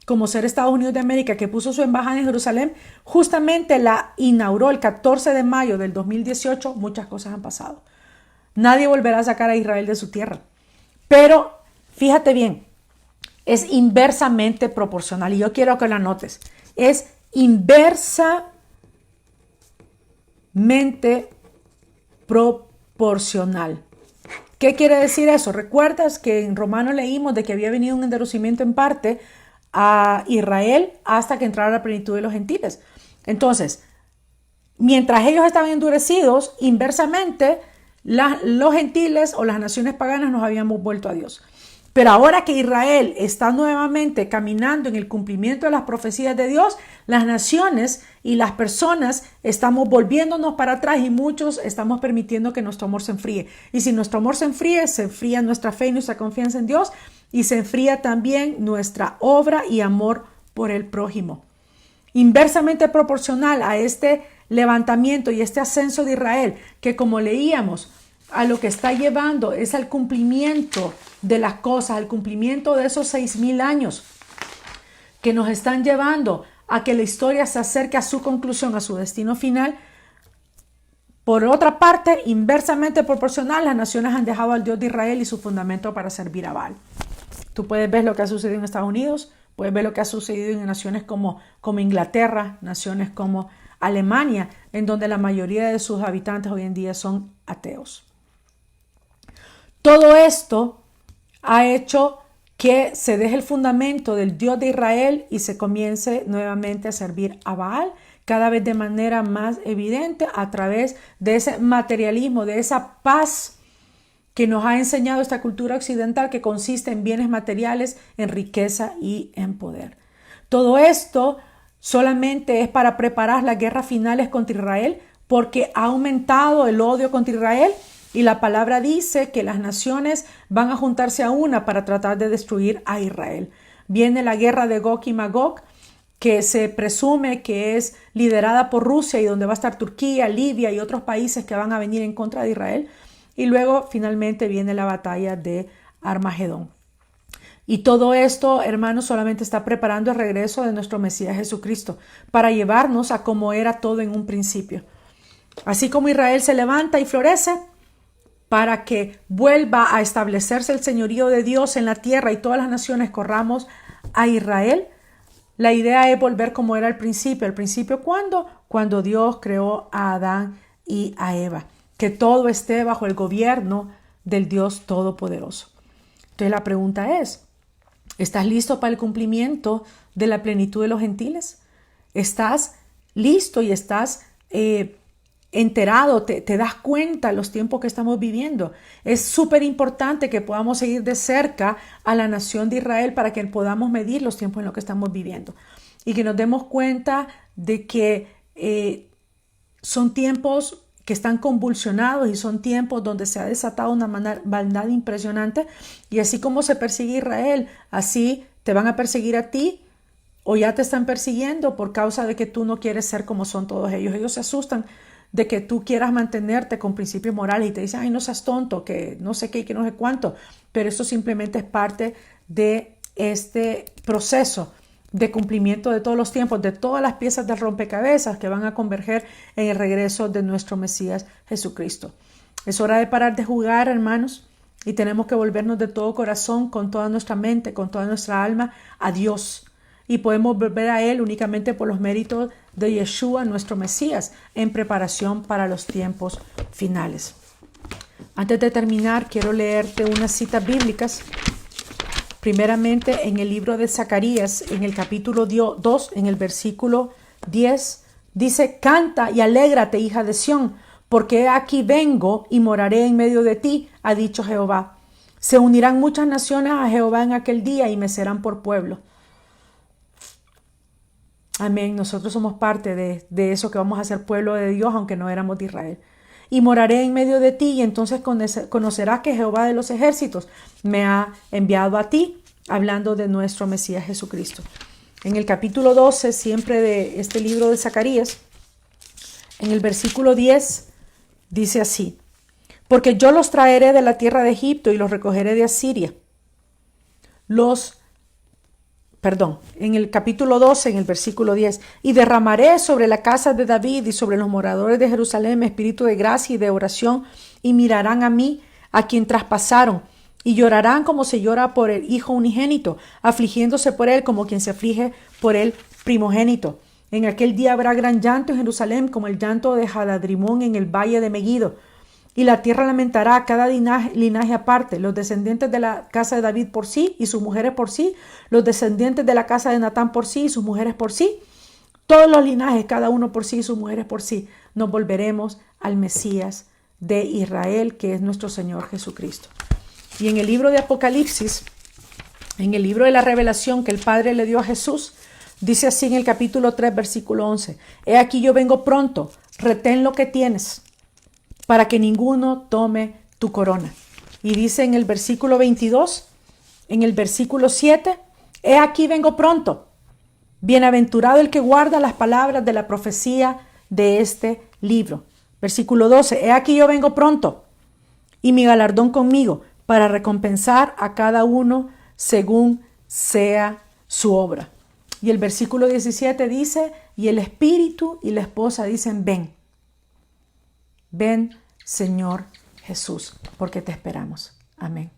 como ser Estados Unidos de América, que puso su embajada en Jerusalén, justamente la inauguró el 14 de mayo del 2018, muchas cosas han pasado. Nadie volverá a sacar a Israel de su tierra. Pero fíjate bien, Es inversamente proporcional. Y yo quiero que lo anotes. Es inversamente proporcional. ¿Qué quiere decir eso? ¿Recuerdas que en Romanos leímos de que había venido un endurecimiento en parte a Israel hasta que entrara la plenitud de los gentiles? Entonces, mientras ellos estaban endurecidos, inversamente, los gentiles o las naciones paganas nos habíamos vuelto a Dios. Pero ahora que Israel está nuevamente caminando en el cumplimiento de las profecías de Dios, las naciones y las personas estamos volviéndonos para atrás y muchos estamos permitiendo que nuestro amor se enfríe. Y si nuestro amor se enfría nuestra fe y nuestra confianza en Dios y se enfría también nuestra obra y amor por el prójimo. Inversamente proporcional a este levantamiento y este ascenso de Israel, que como leíamos, a lo que está llevando es al cumplimiento de las cosas, al cumplimiento de esos 6,000 años que nos están llevando a que la historia se acerque a su conclusión, a su destino final. Por otra parte, inversamente proporcional, las naciones han dejado al Dios de Israel y su fundamento para servir a Baal. Tú puedes ver lo que ha sucedido en Estados Unidos, puedes ver lo que ha sucedido en naciones como Inglaterra, naciones como Alemania, en donde la mayoría de sus habitantes hoy en día son ateos. Todo esto ha hecho que se deje el fundamento del Dios de Israel y se comience nuevamente a servir a Baal, cada vez de manera más evidente a través de ese materialismo, de esa paz que nos ha enseñado esta cultura occidental que consiste en bienes materiales, en riqueza y en poder. Todo esto solamente es para preparar las guerras finales contra Israel, porque ha aumentado el odio contra Israel. Y la palabra dice que las naciones van a juntarse a una para tratar de destruir a Israel. Viene la guerra de Gog y Magog, que se presume que es liderada por Rusia y donde va a estar Turquía, Libia y otros países que van a venir en contra de Israel. Y luego finalmente viene la batalla de Armagedón. Y todo esto, hermanos, solamente está preparando el regreso de nuestro Mesías Jesucristo para llevarnos a como era todo en un principio. Así como Israel se levanta y florece, para que vuelva a establecerse el señorío de Dios en la tierra y todas las naciones corramos a Israel, la idea es volver como era al principio. ¿Al principio cuándo? Cuando Dios creó a Adán y a Eva. Que todo esté bajo el gobierno del Dios Todopoderoso. Entonces la pregunta es, ¿estás listo para el cumplimiento de la plenitud de los gentiles? ¿Estás listo y estás enterado, te das cuenta de los tiempos que estamos viviendo? Es súper importante que podamos seguir de cerca a la nación de Israel para que podamos medir los tiempos en los que estamos viviendo y que nos demos cuenta de que son tiempos que están convulsionados y son tiempos donde se ha desatado una maldad impresionante, y así como se persigue a Israel, así te van a perseguir a ti o ya te están persiguiendo por causa de que tú no quieres ser como son todos ellos. Ellos se asustan de que tú quieras mantenerte con principios morales y te dicen, ay, no seas tonto, que no sé qué y que no sé cuánto, pero eso simplemente es parte de este proceso de cumplimiento de todos los tiempos, de todas las piezas del rompecabezas que van a converger en el regreso de nuestro Mesías Jesucristo. Es hora de parar de jugar, hermanos, y tenemos que volvernos de todo corazón, con toda nuestra mente, con toda nuestra alma, a Dios. Y podemos volver a Él únicamente por los méritos de Yeshua, nuestro Mesías, en preparación para los tiempos finales. Antes de terminar, quiero leerte unas citas bíblicas. Primeramente, en el libro de Zacarías, en el capítulo 2, en el versículo 10, dice, canta y alégrate, hija de Sión, porque aquí vengo y moraré en medio de ti, ha dicho Jehová. Se unirán muchas naciones a Jehová en aquel día y me serán por pueblo. Amén. Nosotros somos parte de eso que vamos a ser pueblo de Dios, aunque no éramos de Israel. Y moraré en medio de ti, y entonces conocerás que Jehová de los ejércitos me ha enviado a ti, hablando de nuestro Mesías Jesucristo. En el capítulo 12, siempre de este libro de Zacarías, en el versículo 10, dice así, porque yo los traeré de la tierra de Egipto y los recogeré de Asiria. En el capítulo 12, en el versículo 10, y derramaré sobre la casa de David y sobre los moradores de Jerusalén espíritu de gracia y de oración, y mirarán a mí, a quien traspasaron, y llorarán como se llora por el hijo unigénito, afligiéndose por él como quien se aflige por el primogénito. En aquel día habrá gran llanto en Jerusalén, como el llanto de Hadadrimón en el valle de Megiddo. Y la tierra lamentará a cada linaje aparte, los descendientes de la casa de David por sí y sus mujeres por sí, los descendientes de la casa de Natán por sí y sus mujeres por sí, todos los linajes, cada uno por sí y sus mujeres por sí. Nos volveremos al Mesías de Israel, que es nuestro Señor Jesucristo. Y en el libro de Apocalipsis, en el libro de la revelación que el Padre le dio a Jesús, dice así en el capítulo 3, versículo 11, he aquí yo vengo pronto, retén lo que tienes, para que ninguno tome tu corona. Y dice en el versículo 22, en el versículo 7, he aquí vengo pronto, bienaventurado el que guarda las palabras de la profecía de este libro. Versículo 12, he aquí yo vengo pronto, y mi galardón conmigo, para recompensar a cada uno según sea su obra. Y el versículo 17 dice, y el espíritu y la esposa dicen, ven, ven Señor Jesús, porque te esperamos. Amén.